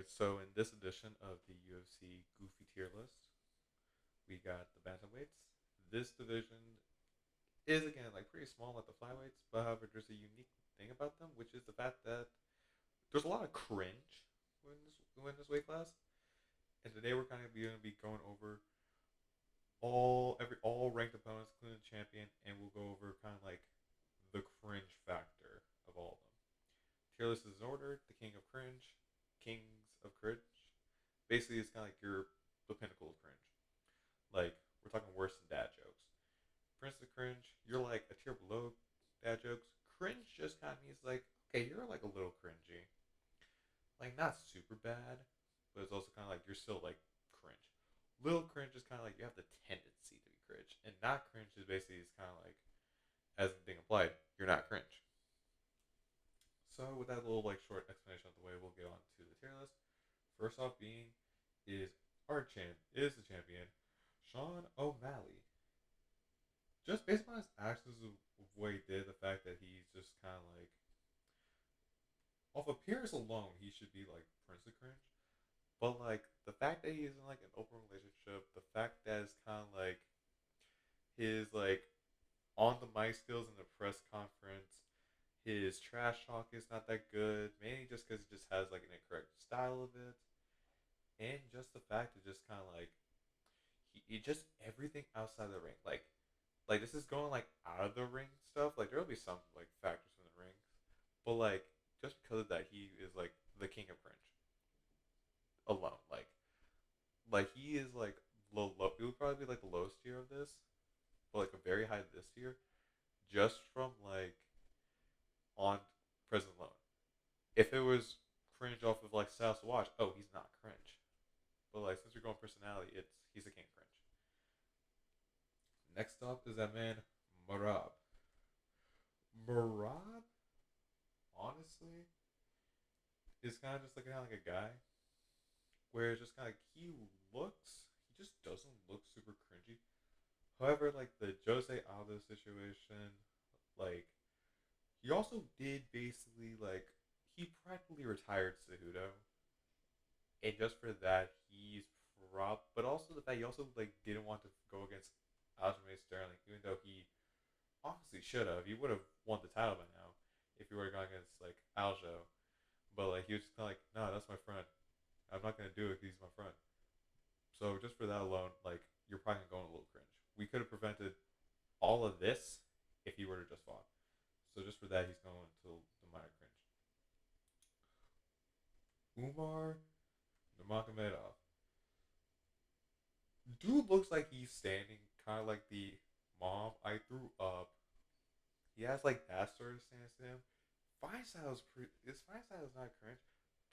Alright, so in this edition of the UFC Goofy Tier List, we got the Bantamweights. This division is, again, like pretty small like the flyweights, but however, there's a unique thing about them, which is the fact that there's a lot of cringe in this weight class. And today we're kind of going to be going over all ranked opponents, including the champion, and we'll go over kind of like the cringe factor of all of them. Tier list is in order: the king of cringe, kings of cringe. Basically, it's kind of like the pinnacle of cringe. Like, we're talking worse than dad jokes. Prince of cringe, you're like a tier below dad jokes. Cringe just kind of means like, okay, you're like a little cringy. Like, not super bad, but it's also kind of like you're still like cringe. Little cringe is kind of like you have the tendency to be cringe, and not cringe is basically it's kind of like, as the thing implied, you're not cringe. So with that little like short explanation of the way, we'll get on to the tier list. First off, being is the champion, Sean O'Malley. Just based on his actions of what he did, the fact that he's just kind of like, off appearance alone, he should be like Prince of Cringe. But like the fact that he's in like an open relationship, the fact that it's kind of like his like on the mic skills in the press conference, his trash talk is not that good, mainly just because he just has like an incorrect style of it, and just the fact that just kind of like he just everything outside the ring, like this is going like out of the ring stuff. Like there will be some like factors in the ring, but like just because of that, he is like the king of cringe alone. Like he is like low. It would probably be like the lowest tier of this, but like a very high this tier, just from like on present alone. If it was cringe off of like styles to watch, oh, he's not cringe. But like since we're going personality, he's the king of cringe. Next up is that man Marab. Marab, honestly, is kind of just like kind of like a guy where it's just kind of like he just doesn't look super cringy. However, like the Jose Aldo situation, like he also did basically like he practically retired Cejudo, and just for that he's but also the fact he also like didn't want to go against Aljamain Sterling, even though he honestly should have. He would have won the title by now if he would have gone against like Aljo. But like he was just kind of like, no, that's my friend. I'm not gonna do it because he's my friend. So just for that alone, like you're probably going a little cringe. We could have prevented all of this if he were to just fought. So just for that, he's going to the minor cringe. Umar Nurmagomedov. Dude looks like he's standing kind of like the mom I threw up. He has like that sort of stance to him. His fight style is not cringe.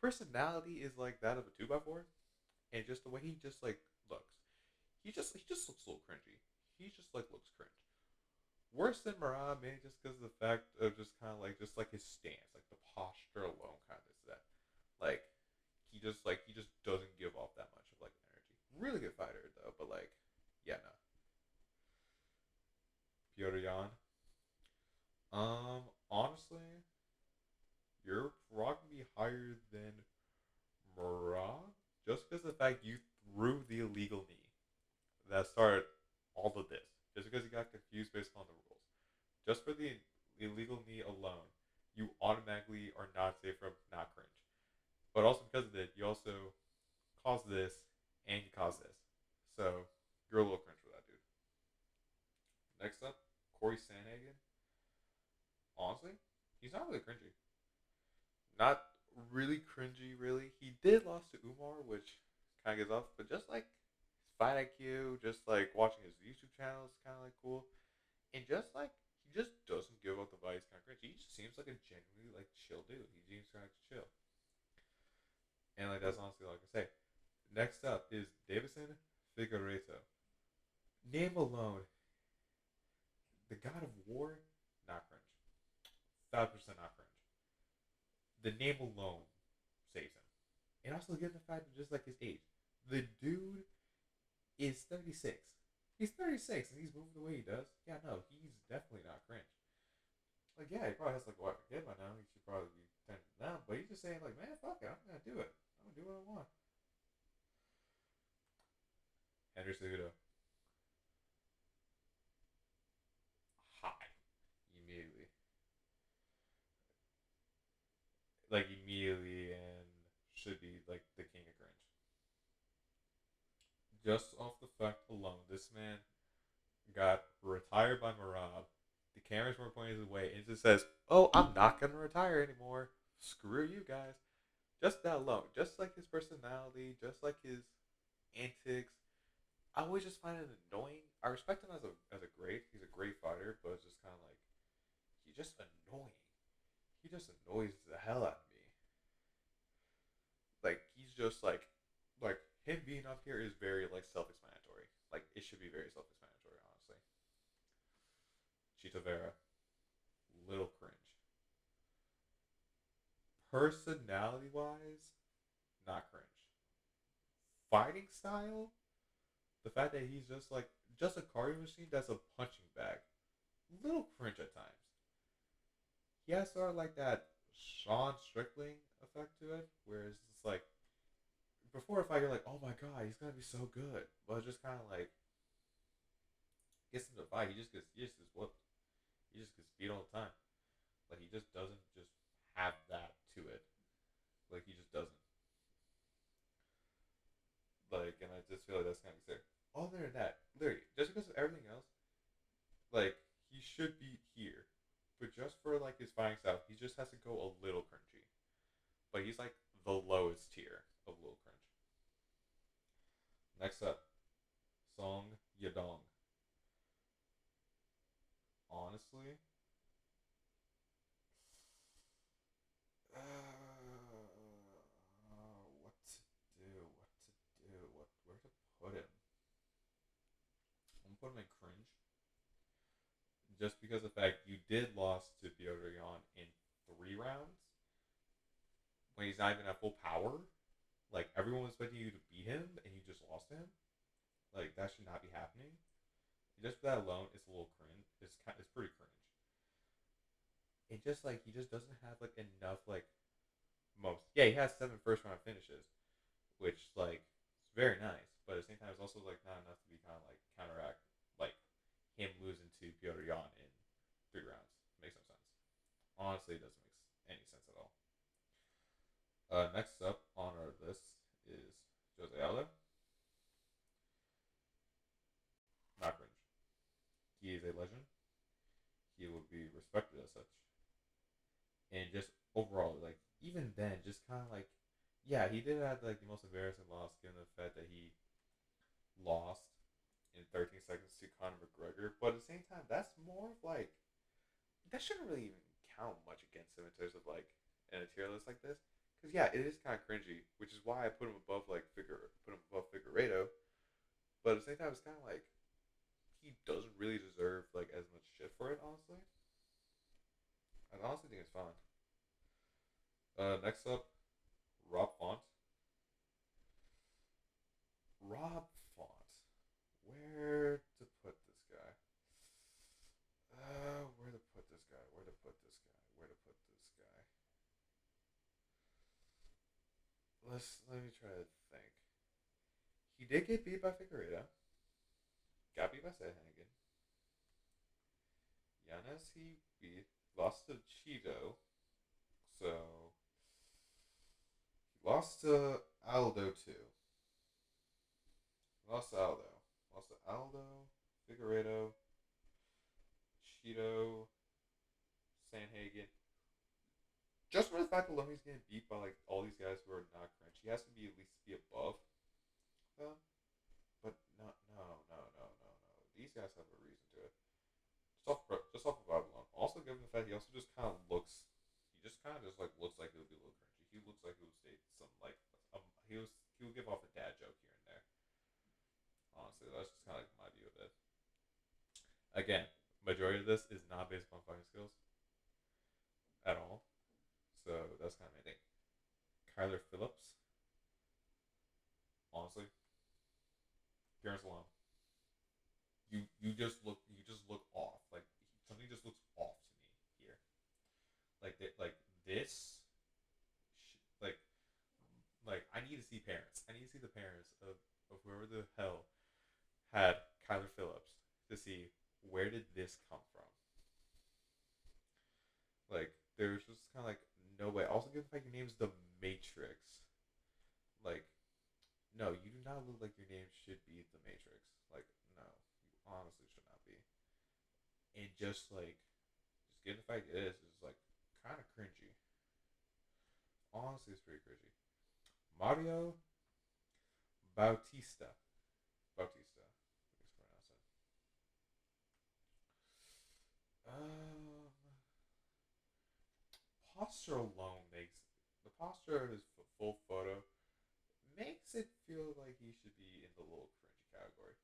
Personality is like that of a two by four, and just the way he just like looks, he just looks a little cringy. He just like looks cringe. Worse than Marab, maybe just because of the fact of just like his stance, like the posture alone, kind of is that. Like he just doesn't give off that much of like energy. Really good fighter though, but like yeah, no. Piotr Jan. Honestly, you're rocking me higher than Marab just because of the fact you threw the illegal knee that started all of this. Just because you got confused based on the rules. Just for the illegal knee alone, you automatically are not safe from not cringe. But also because of it, you also caused this and you caused this. So you're a little cringe for that, dude. Next up, Corey Sandhagen. Honestly, he's not really cringy. Not really cringy, really. He did lose to Umar, which kind of gets off, but just like his fight IQ, just like watching his YouTube channel is kind of like cool. And just like, he just doesn't give up the vibe. He's kind of cringy. He just seems like a genuinely like chill dude. He seems kind of chill. And like, that's honestly all I can say. Next up is Davison Figueiredo. Name alone, the God of War, not cringe. 5% not cringe. The name alone saves him. And also given the fact of just like his age. The dude is 36. He's 36 and he's moving the way he does. Yeah, no, he's definitely not cringe. Like, yeah, he probably has like a wife and kid by now. He should probably be tending to them. But he's just saying, like, man, fuck it. I'm going to do it. I'm going to do what I Henry Cejudo, high, immediately, like immediately, and should be like the king of cringe. Just off the fact alone, this man got retired by Marab. The cameras weren't pointing his way, and it just says, "Oh, I'm not gonna retire anymore. Screw you guys." Just that alone, just like his personality, just like his antics, I always just find it annoying. I respect him as a great. He's a great fighter, but it's just kind of like he's just annoying. He just annoys the hell out of me. Like he's just like him being up here is very like self-explanatory. Like it should be very self-explanatory, honestly. Chita Vera, little cringe. Personality wise, not cringe. Fighting style, the fact that he's just a cardio machine that's a punching bag, little cringe at times. He has sort of like that Sean Strickling effect to it, where it's just like before a fight you're like, oh my god, he's gonna be so good, but it's just kind of like gets him to fight, he just gets whooped, he just gets beat all the time. Like he just doesn't just have that to it. Like he just doesn't. Like, and I just feel like that's kind of sick. Other than that, literally, just because of everything else, like he should be here, but just for like his fighting style, he just has to go a little cringy. But he's like the lowest tier of little cringe. Next up, Song Yadong. Honestly, what to where to put him? I'm gonna put him in cringe, just because of the fact you did lost to Piotr Jan in 3 rounds when he's not even at full power. Like everyone was expecting you to beat him, and you just lost to him. Like that should not be happening. Just for that alone, it's a little cringe. It's pretty cringe. It just like he just doesn't have like enough like most. Yeah, he has 7 first round finishes, which like it's very nice. But at the same time, it's also like not enough to be kind of like counteract like him losing to Piotr Jan in 3 rounds. Makes no sense. Honestly, it doesn't make any sense at all. Next up on our list is Jose Aldo. Not cringe. He is a legend. He will be respected as such. And just overall, like even then, just kind of like, yeah, he did have like the most embarrassing loss given the fact that he lost in 13 seconds to Conor McGregor. But at the same time, that's more of like that shouldn't really even count much against him in terms of like in a tier list like this. Because yeah, it is kind of cringy, which is why I put him above put him above Figueredo. But at the same time, it's kind of like he doesn't really deserve like as much shit for it, honestly. I honestly think it's fine. Next up, Rob Font. Rob Font. Where to put this guy? Where to put this guy? Where to put this guy? Where to put this guy? Let me try to think. He did get beat by Figueredo. Got beat by Sandhagen. Yanis he beat. Lost to Cheeto. So he lost to Aldo too. Lost to Aldo. Lost to Aldo, Figueredo, Cheeto, Sandhagen. Just for the fact alone he's getting beat by like all these guys who are not cringe, he has to be at least be above them. But no. These guys have a reason to it. Just off of vibe alone. Also, given the fact he also just kind of looks, he just kind of just like looks like he would be a little cringy. He looks like he would state some like he would give off a dad joke here and there. Honestly, that's just kind of like my view of it. Again, majority of this is not based upon fighting skills at all. So that's kind of my thing. Kyler Phillips, honestly, appearance alone, you just look off. Like something just looks off to me here. Like this, like I need to see parents. I need to see the parents of whoever the hell had Kyler Phillips to see where did this come from. Like, there's just kind of like no way. Also, given the fact your name's the Matrix, like, no, you do not look like your name should be the Matrix. Like, no, you honestly should not be. And just given the fact it is like kind of cringy. Honestly, it's pretty cringy. Mario Bautista. Bautista. I pronounce it. Posture alone makes the posture of his full photo makes it feel like he should be in the little cringy category.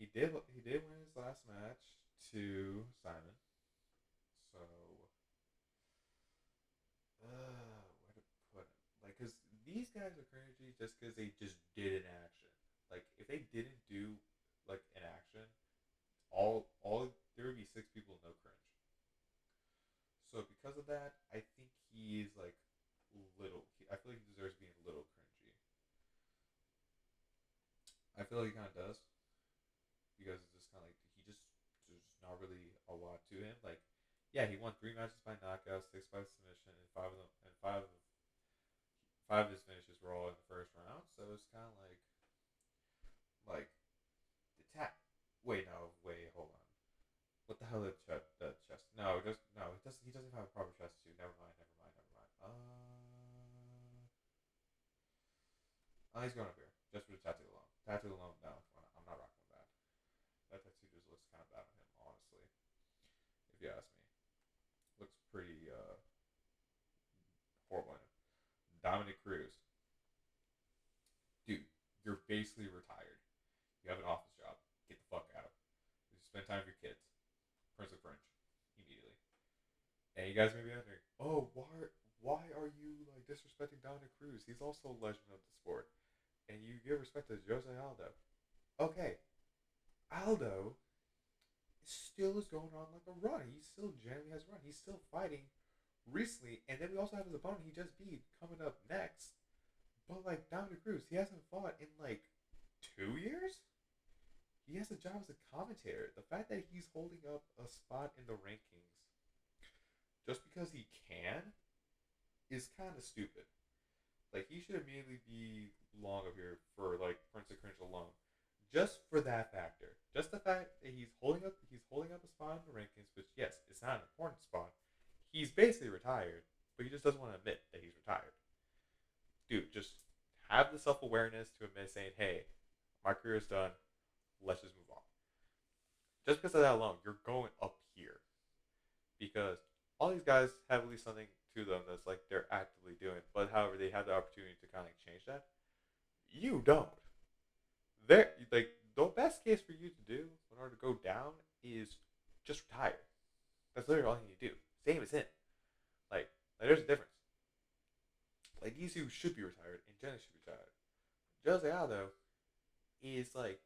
He did win his last match to Simon. So where to put him? Like, cause these guys are cringy just because they just did an action. Like, if they didn't do like an action, all there would be six people no cringe. So because of that, I think he is like little. I feel like he deserves being a little cringy. I feel like he kind of does because it's just kind of like he just there's not really a lot to him. Like, yeah, he won three matches by knockout, six by submission, and five of his finishes were all in the first round. So it's kind of like the tap. Wait, no, wait, hold on. What the hell? The chest? No, just no. He doesn't. He doesn't have a proper chest too. Never mind. Never mind. Never mind. He's going up here just for the tattoo alone. Tattoo alone. No, I'm not rocking with that. That tattoo just looks kind of bad on him, honestly. If you ask me, looks pretty horrible on him. Dominic Cruz, dude, you're basically retired. You have an office job. Get the fuck out. You spend time with your kids. Prince of French, immediately. And you guys may be wondering, oh, why are you like disrespecting Dominic Cruz? He's also a legend of the sport, and you give respect to Jose Aldo. Okay, Aldo still is going on like a run. He still generally has a run. He's still fighting recently, and then we also have his opponent he just beat coming up next. But like Dominic Cruz, he hasn't fought in like 2 years. He has a job as a commentator. The fact that he's holding up a spot in the rankings just because he can is kind of stupid. Like he should immediately be long up here for like Prince of Cringe alone, just for that factor. Just the fact that he's holding up a spot in the rankings, which yes, it's not an important spot. He's basically retired, but he just doesn't want to admit that he's retired. Dude, just have the self awareness to admit saying, "Hey, my career is done. Let's just move on." Just because of that alone, you're going up here because all these guys have at least something to them that's like they're actively doing. But however, they have the opportunity to kind of like change that. You don't. There, like the best case for you to do in order to go down is just retire. That's literally all you need to do. Same as him. Like there's a difference. Like these two should be retired, and Jenna should be retired. Jose Aldo is like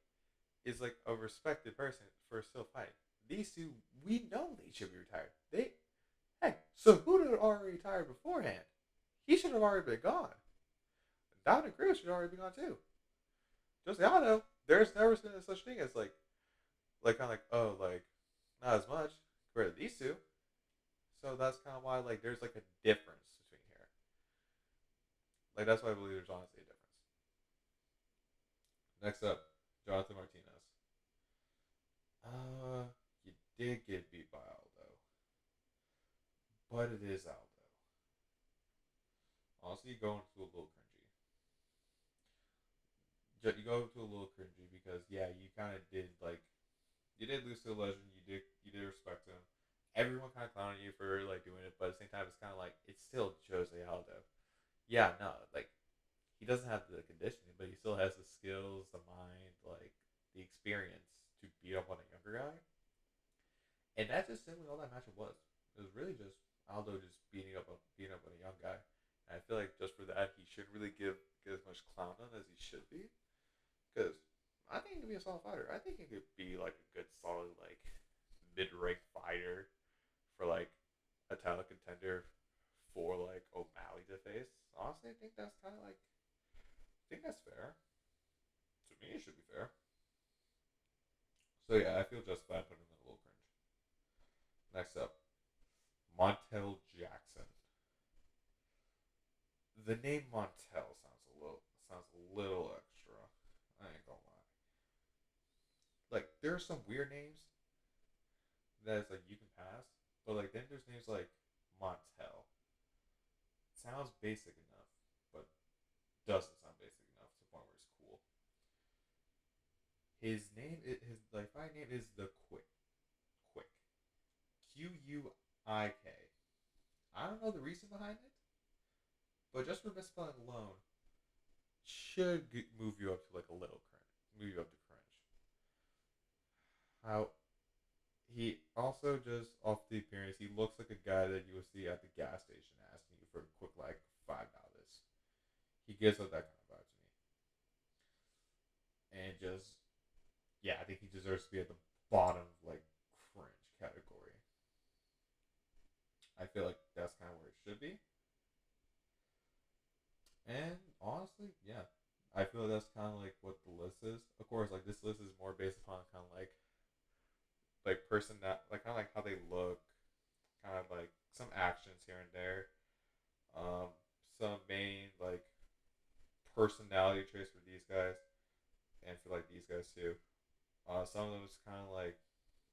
a respected person for still fighting. These two, we know they should be retired. Heck, so who had already retired beforehand? He should have already been gone. Dominic Cruz should already be gone too. Jose Aldo, there's never been such thing as like kind of like oh like not as much compared to these two. So that's kind of why like there's like a difference between here. Like that's why I believe there's honestly a difference. Next up, Jonathan Martinez. You did get beat by Aldo, but it is Aldo. Honestly, you go into a little cringy. You go into a little cringy because yeah, you kind of did like you did lose to a legend. You did respect him. Everyone kind of clowning you for like doing it, but at the same time, it's kind of like it's still Jose Aldo. Yeah, no, like he doesn't have the conditioning, but he still has the skills, the mind, like the experience to beat up on a younger guy. And that's just simply all that matchup was. It was really just Aldo just beating up on a young guy. And I feel like just for that, he shouldn't really get as much clown on as he should be. Because I think he could be a solid fighter. I think he could be like a good solid like mid-rank fighter for like a title contender for like O'Malley to face. Honestly, I think that's kind of like I think that's fair. To me, it should be fair. So yeah, I feel justified putting them in a little cringe. Next up, Montel Jackson. The name Montel sounds a little extra. I ain't gonna lie. Like there are some weird names that it's like you can pass, but like then there's names like Montel. Sounds basic enough, but doesn't sound basic enough to the point where it's cool. His like fight name is the Quick, Quik. I don't know the reason behind it, but just for misspelling alone, should move you up to like a little cringe, move you up to cringe. How he also just off the appearance, he looks like a guy that you would see at the gas station asking you for a quick like $5. He gives up that kind of vibe to me, and just yeah, I think he deserves to be at the bottom of like cringe category. I feel like that's kind of where it should be, and honestly, yeah, I feel that's kind of like what the list is. Of course, like this list is more based upon kind of like person that like kind of like how they look, kind of like some actions here and there, um, some main like personality traits for these guys, and for like these guys too. Some of them is kind of like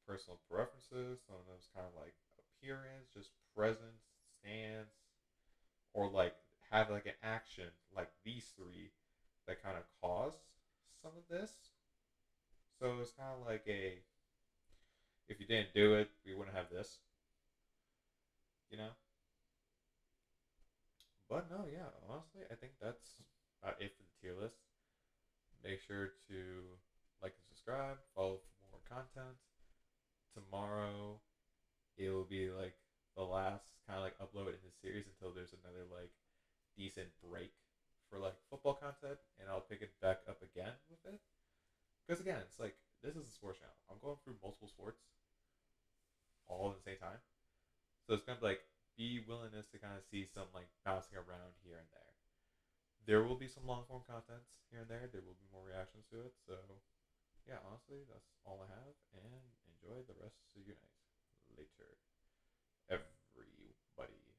personal preferences. Some of them is kind of like appearance, just presence, stance, or like have like an action like these three that kind of caused some of this. So it's kind of like a if you didn't do it, we wouldn't have this, you know. But no, yeah, honestly, I think that's about it for the tier list. Make sure to like and subscribe, follow for more content. Tomorrow it will be like the last kind of like upload in the series until there's another like decent break for like football content, and I'll pick it back up again with it. Because again, it's like this is a sports channel. I'm going through multiple sports all at the same time, so it's gonna be like be willingness to kind of see some like bouncing around here and there. There will be some long form contents here and there. There will be more reactions to it. So yeah, honestly, that's all I have, and enjoy the rest of your night. Later, everybody.